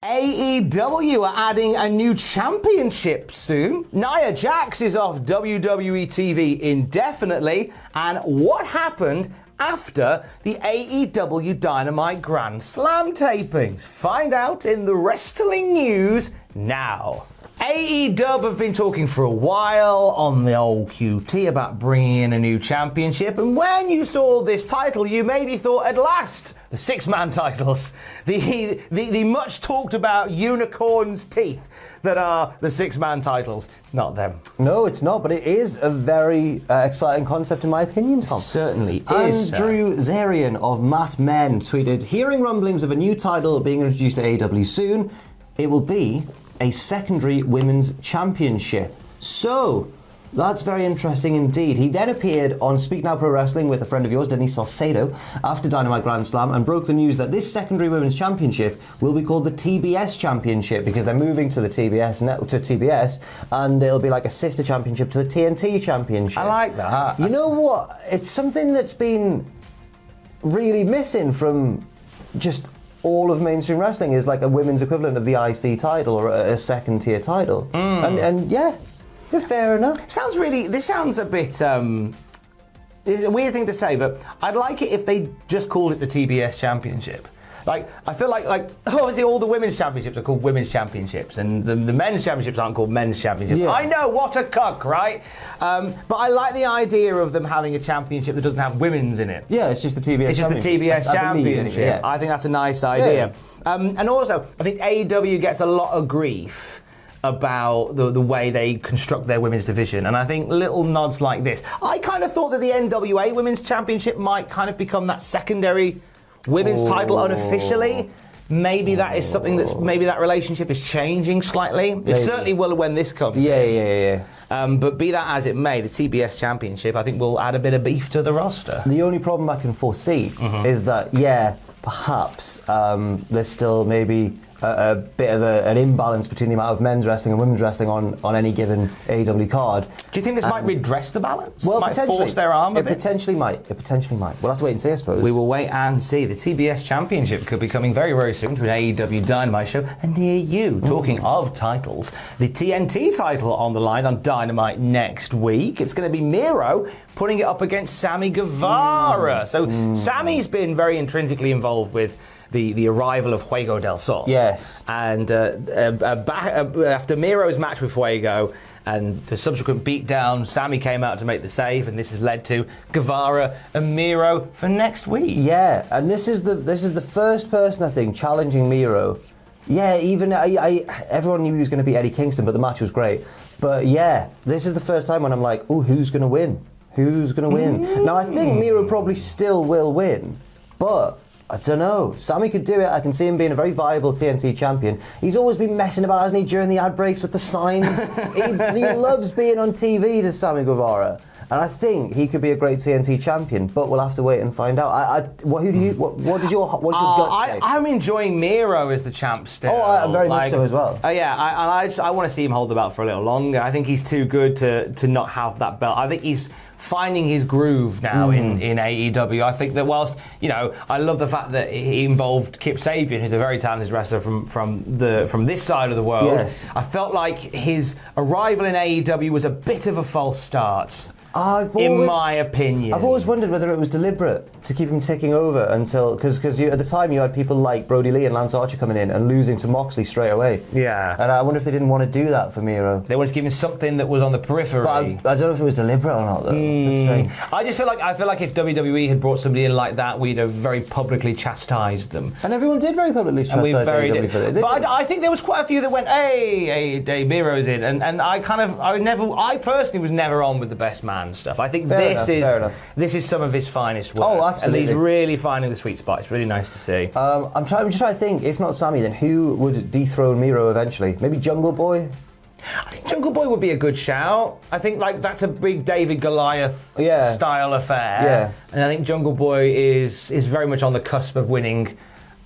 AEW are adding a new championship soon. Nia Jax is off WWE TV indefinitely. And what happened after the AEW Dynamite Grand Slam tapings? Find out in the wrestling news now. AEW have been talking for a while on the old QT about bringing in a new championship, and when you saw this title, you maybe thought, at last, the six-man titles, the much talked about unicorn's teeth that are the six-man titles. It's not them. No, it's not, but it is a very exciting concept in my opinion, Tom. It certainly is. Andrew Zarian of Matt Men tweeted, hearing rumblings of a new title being introduced to AEW soon, it will be a secondary women's championship. So, that's very interesting indeed. He then appeared on Speak Now Pro Wrestling with a friend of yours, Denise Salcedo, after Dynamite Grand Slam and broke the news that this secondary women's championship will be called the TBS Championship because they're moving to the TBS and it'll be like a sister championship to the TNT Championship. I like that. You know what? It's something that's been really missing from just all of mainstream wrestling is like a women's equivalent of the IC title or a second tier title. And yeah, fair enough. This sounds a bit, it's a weird thing to say, but I'd like it if they just called it the TBS Championship. Like, I feel like obviously all the women's championships are called women's championships and the men's championships aren't called men's championships. Yeah. I know, what a cuck, right? But I like the idea of them having a championship that doesn't have women's in it. Yeah, it's just the TBS It's just the TBS Championship. Yeah. I think that's a nice idea. Yeah. And also, I think AEW gets a lot of grief about the way they construct their women's division, and I think little nods like this. I kind of thought that the NWA Women's Championship might kind of become that secondary women's title unofficially. Maybe that is something maybe that relationship is changing slightly. It certainly will when this comes. Yeah. But be that as it may, the TBS Championship, I think, will add a bit of beef to the roster. The only problem I can foresee is that, perhaps there's still maybe a bit of an imbalance between the amount of men's wrestling and women's wrestling on any given AEW card. Do you think this might redress the balance? Well, might potentially. Force their arm a bit? It potentially might. We'll have to wait and see, I suppose. We will wait and see. The TBS Championship could be coming very, very soon to an AEW Dynamite show and near you. Talking of titles, the TNT title on the line on Dynamite next week. It's going to be Miro putting it up against Sammy Guevara. So Sammy's been very intrinsically involved with the arrival of Fuego del Sol. Yes. And after Miro's match with Fuego and the subsequent beatdown, Sammy came out to make the save, and this has led to Guevara and Miro for next week. Yeah, and this is the first person, I think, challenging Miro. Yeah, even everyone knew he was going to beat Eddie Kingston, but the match was great. But yeah, this is the first time when I'm like, oh, who's going to win? Who's going to win? Now, I think Miro probably still will win, but I don't know. Sammy could do it. I can see him being a very viable TNT champion. He's always been messing about, hasn't he, during the ad breaks with the signs? he loves being on TV, to Sammy Guevara. And I think he could be a great TNT champion, but we'll have to wait and find out. What does your gut say? I'm enjoying Miro as the champ still. Oh, very much so as well. I want to see him hold the belt for a little longer. I think he's too good to not have that belt. I think he's finding his groove now in AEW. I think that whilst, I love the fact that he involved Kip Sabian, who's a very talented wrestler from this side of the world. Yes. I felt like his arrival in AEW was a bit of a false start. In my opinion. I've always wondered whether it was deliberate to keep him ticking over until... Because at the time you had people like Brody Lee and Lance Archer coming in and losing to Moxley straight away. Yeah. And I wonder if they didn't want to do that for Miro. They wanted to give him something that was on the periphery. But I don't know if it was deliberate or not, though. That's strange. I feel like if WWE had brought somebody in like that, we'd have very publicly chastised them. And everyone did very publicly chastise AEW for it. But I think there was quite a few that went, hey, Miro's in. And I personally was never on with the best man stuff. I think this is some of his finest work. Oh, absolutely. And he's really finding the sweet spot. It's really nice to see. I'm just trying to think, if not Sammy, then who would dethrone Miro eventually? Maybe Jungle Boy? I think Jungle Boy would be a good shout. I think that's a big David Goliath style affair. Yeah. And I think Jungle Boy is very much on the cusp of winning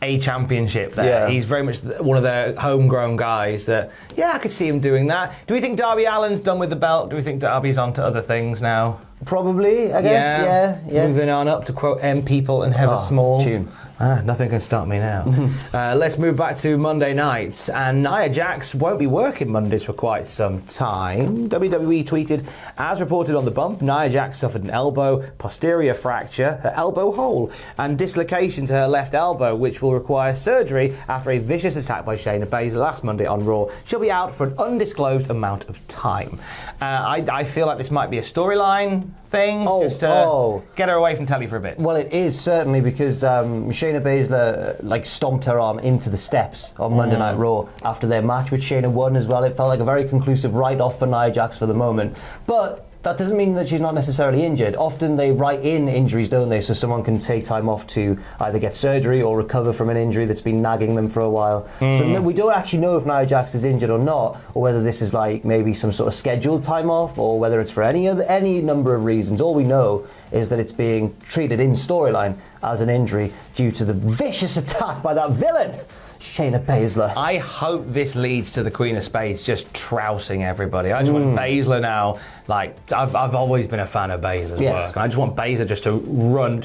a championship there. Yeah. He's very much one of the homegrown guys that, I could see him doing that. Do we think Darby Allin's done with the belt? Do we think Darby's on to other things now? Probably, I guess. Yeah. Moving on up to quote M People and Heather Small. Tune. Nothing can stop me now. Let's move back to Monday nights. And Nia Jax won't be working Mondays for quite some time. WWE tweeted, as reported on The Bump, Nia Jax suffered an elbow posterior fracture, her elbow hole, and dislocation to her left elbow, which will require surgery after a vicious attack by Shayna Baszler last Monday on Raw. She'll be out for an undisclosed amount of time. I feel like this might be a storyline thing, just to get her away from telly for a bit. Well, it is certainly because Shayna Baszler stomped her arm into the steps on Monday Night Raw after their match, which Shayna won as well. It felt like a very conclusive write-off for Nia Jax for the moment. But that doesn't mean that she's not necessarily injured. Often they write in injuries, don't they, so someone can take time off to either get surgery or recover from an injury that's been nagging them for a while. So we don't actually know if Nia Jax is injured or not, or whether this is like maybe some sort of scheduled time off, or whether it's for any number of reasons. All we know is that it's being treated in storyline as an injury due to the vicious attack by that villain, Shayna Baszler. I hope this leads to the Queen of Spades just trouncing everybody. I just want Baszler now. Like, I've always been a fan of Baszler's work. And I just want Baszler just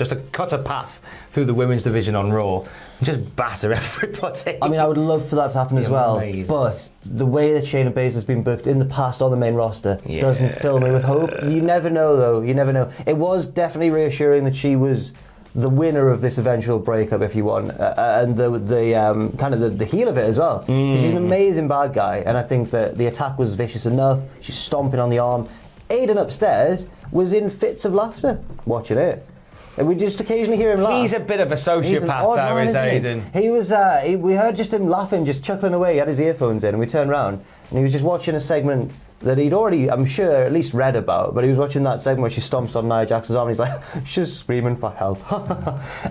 to cut a path through the women's division on Raw and just batter everybody. I mean, I would love for that to happen as well. Amazing. But the way that Shayna Baszler's been booked in the past on the main roster doesn't fill me with hope. You never know, though. You never know. It was definitely reassuring that she was the winner of this eventual breakup, if you want, and the kind of the heel of it as well. She's an amazing bad guy, and I think that the attack was vicious enough. She's stomping on the arm. Aiden upstairs was in fits of laughter watching it. And we just occasionally hear him laugh. He's a bit of a sociopath, though, is Aiden. He was. We heard just him laughing, just chuckling away. He had his earphones in, and we turned around, and he was just watching a segment that he'd already, I'm sure, at least read about. But he was watching that segment where she stomps on Nia Jax's arm, and he's like, she's screaming for help.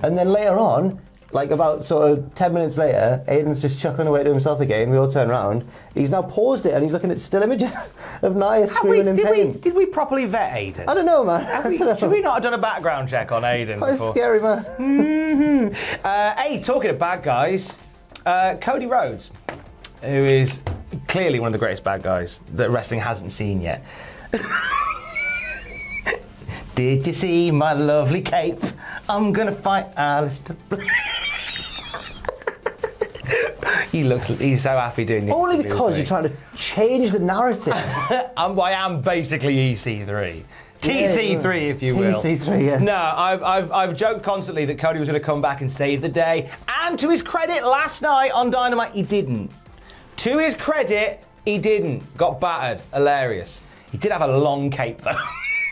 And then later on, like about sort of 10 minutes later, Aiden's just chuckling away to himself again. We all turn around. He's now paused it, and he's looking at still images of Nia screaming in pain. Did we properly vet Aiden? I don't know, man. Should we not have done a background check on Aiden Quite before? scary, man. Hey, talking of bad guys, Cody Rhodes, who is clearly one of the greatest bad guys that wrestling hasn't seen yet. Did you see my lovely cape? I'm gonna fight Alistair Black. He's so happy doing this. Only because you're trying to change the narrative. I am basically EC3. TC3, if you will. TC3, yeah. No, I've joked constantly that Cody was going to come back and save the day. And to his credit, last night on Dynamite, he didn't. To his credit, he didn't. Got battered. Hilarious. He did have a long cape, though.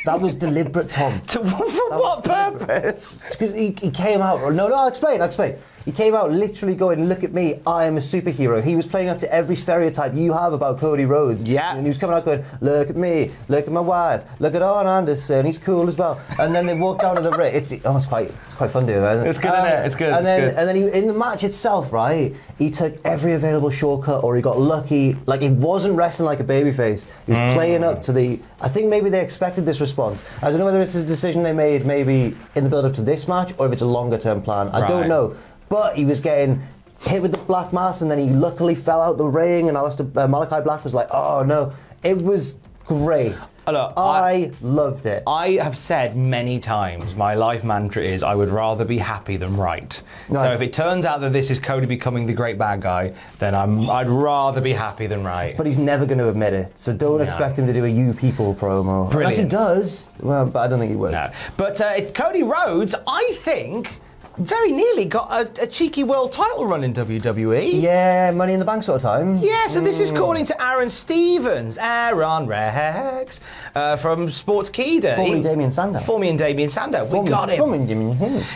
That was deliberate, Tom. For what purpose? Because he came out. No, I'll explain. He came out literally going, look at me, I am a superhero. He was playing up to every stereotype you have about Cody Rhodes. Yeah. And he was coming out going, look at me, look at my wife, look at Arn Anderson, he's cool as well. And then they walked down to the ring. It's quite fun doing it. It's good, isn't it? It's good. And then he, in the match itself, right, he took every available shortcut, or he got lucky. Like, he wasn't wrestling like a babyface. He was playing up to the... I think maybe they expected this response. I don't know whether it's a decision they made maybe in the build-up to this match, or if it's a longer-term plan. I don't know. But he was getting hit with the black mass, and then he luckily fell out the ring, and Malachi Black was like, oh no. It was great. Look, I loved it. I have said many times, my life mantra is I would rather be happy than right. So if it turns out that this is Cody becoming the great bad guy, then I'd rather be happy than right. But he's never going to admit it, so don't expect him to do a You People promo. Brilliant. Unless he does, well, but I don't think he would. No. But Cody Rhodes, I think, very nearly got a cheeky world title run in WWE. Yeah, Money in the Bank sort of time. Yeah, so this is according to Aaron Stevens. Aaron Rex from Sportskeeda. Formerly Damien Sandow. Formerly Damien Sandow. We got him.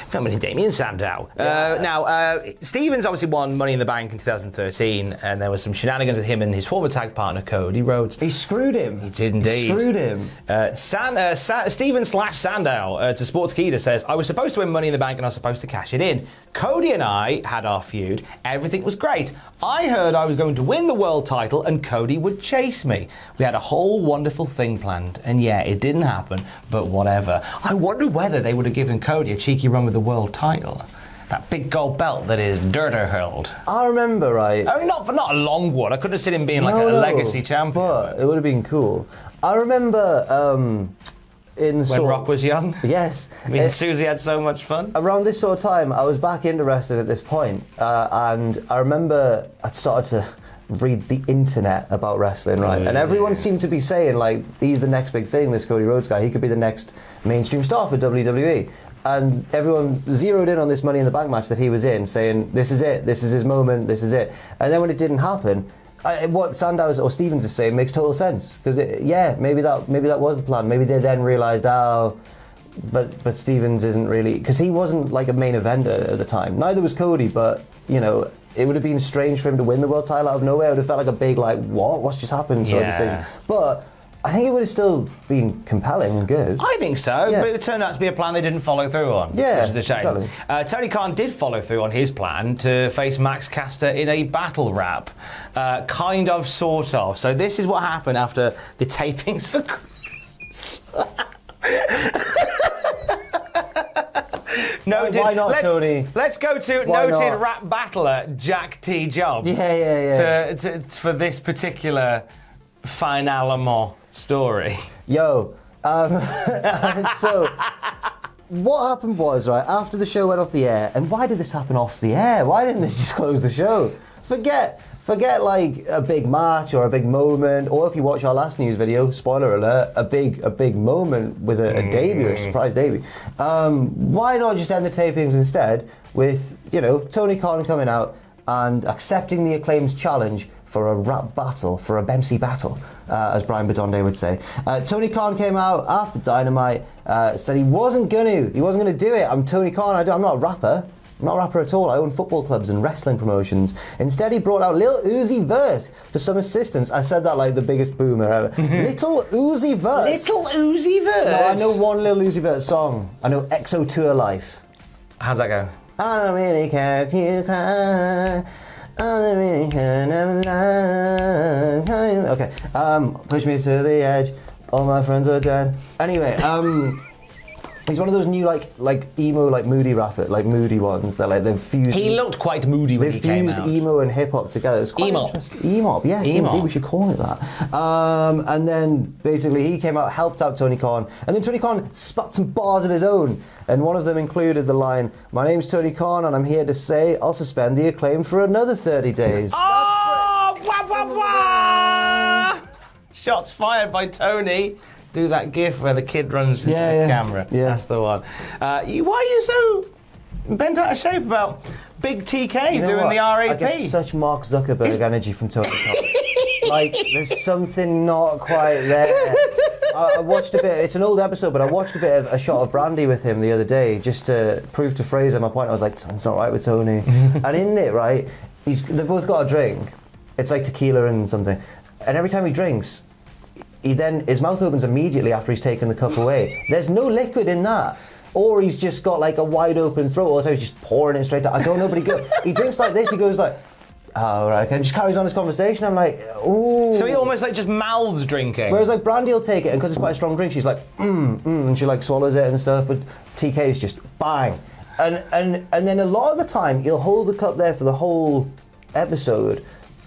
Formerly Damien Sandow. Now, Stevens obviously won Money in the Bank in 2013, and there was some shenanigans with him and his former tag partner, Cody Rhodes. He screwed him. He did indeed. He screwed him. Stevens/Sandow to Sportskeeda says, I was supposed to win Money in the Bank and I was supposed to cash it in. Cody and I had our feud. Everything was great. I heard I was going to win the world title and Cody would chase me. We had a whole wonderful thing planned, and yeah, it didn't happen, but whatever. I wonder whether they would have given Cody a cheeky run with the world title. That big gold belt that is Dirter held. I remember, right? I mean, not a long one. I couldn't have seen him being like a legacy champion. But it would have been cool. I remember When Rock was young? Yes. Me and Susie had so much fun. Around this sort of time, I was back into wrestling at this point, and I remember I'd started to read the internet about wrestling, right? And everyone seemed to be saying, like, he's the next big thing, this Cody Rhodes guy. He could be the next mainstream star for WWE. And everyone zeroed in on this Money in the Bank match that he was in, saying, this is it, this is his moment, this is it. And then when it didn't happen, what Sandow or Stevens is saying makes total sense. Because, maybe that was the plan. Maybe they then realised, but Stevens isn't really... Because he wasn't like a main eventer at the time. Neither was Cody, but, you know, it would have been strange for him to win the world title out of nowhere. It would have felt like a big, like, what's just happened sort of decision. But I think it would have still been compelling and good. I think so, but it turned out to be a plan they didn't follow through on, which is a shame. Exactly. Tony Khan did follow through on his plan to face Max Caster in a battle rap. Kind of, sort of. So this is what happened after the tapings for... Why not, Tony? Let's go to noted rap battler Jack T. Job. Yeah. For this particular finalement story. Yo, so what happened was, right, after the show went off the air, and why did this happen off the air? Why didn't this just close the show? Forget like a big match or a big moment, or if you watch our last news video, spoiler alert, a big moment with a debut, a surprise debut. Why not just end the tapings instead with, you know, Tony Khan coming out and accepting the Acclaim's challenge for a rap battle, for a MC battle, as Brian Badonde would say. Tony Khan came out after Dynamite, said he wasn't gonna do it. I'm Tony Khan, I'm not a rapper. I'm not a rapper at all. I own football clubs and wrestling promotions. Instead, he brought out Lil Uzi Vert for some assistance. I said that like the biggest boomer ever. Little Uzi Vert. Little Uzi Vert? No, I know one Lil Uzi Vert song. I know EXO Tour Life. How's that go? I don't really care if you cry. I don't really care, never lie. Okay. Push me to the edge. All my friends are dead. Anyway, he's one of those new like emo, like moody rapper, like moody ones that like they've fused. He looked quite moody when he came out. They've fused emo and hip hop together. It's quite interesting. Emo, yes, indeed, we should call it that. And then basically he came out, helped out Tony Khan, and then Tony Khan spat some bars of his own, and one of them included the line, "My name's Tony Khan, and I'm here to say I'll suspend the Acclaim for another 30 days." Oh, wah, wah, wah! Shots fired by Tony. Do that gif where the kid runs into the camera. Yeah. That's the one. Why are you so bent out of shape about Big TK doing the RAP? I get such Mark Zuckerberg energy from Tony Khan. Like, there's something not quite there. I watched a bit, it's an old episode, but I watched a bit of a shot of Brandy with him the other day just to prove to Fraser my point. I was like, something's not right with Tony. And in it, right, they've both got a drink. It's like tequila and something. And every time he drinks, his mouth opens immediately after he's taken the cup away. There's no liquid in that. Or he's just got like a wide open throat all the time, he's just pouring it straight out. I don't know, but he drinks like this, he goes like, oh, right, okay, and just carries on his conversation. I'm like, ooh. So he almost like just mouths drinking. Whereas like Brandy will take it, and because it's quite a strong drink, she's like, and she like swallows it and stuff, but TK is just bang. And then a lot of the time, he'll hold the cup there for the whole episode.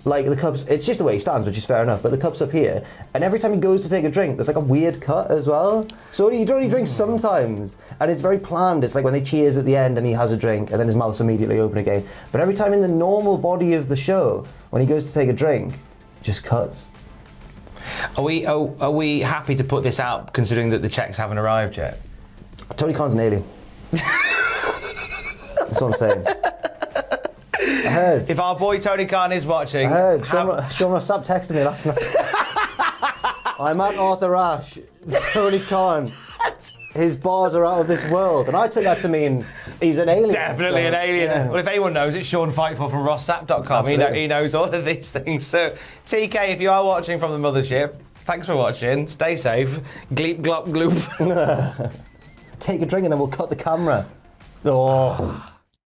Like the cup's, it's just the way he stands, which is fair enough, but the cup's up here, and every time he goes to take a drink, there's like a weird cut as well. So he only drinks sometimes, and it's very planned. It's like when they cheers at the end and he has a drink, and then his mouth's immediately open again. But every time in the normal body of the show, when he goes to take a drink, it just cuts. Are we happy to put this out, considering that the checks haven't arrived yet? Tony Khan's an alien. That's what I'm saying. I heard. If our boy Tony Khan is watching... I heard. Sean stopped texting me last night. I'm at Arthur Ashe. Tony Khan. His bars are out of this world. And I took that to mean he's an alien. Definitely an alien. Yeah. Well, if anyone knows, it's Sean Fightful from rossap.com. He knows all of these things. So, TK, if you are watching from the mothership, thanks for watching. Stay safe. Gleep, glop, gloop. Take a drink and then we'll cut the camera. Oh.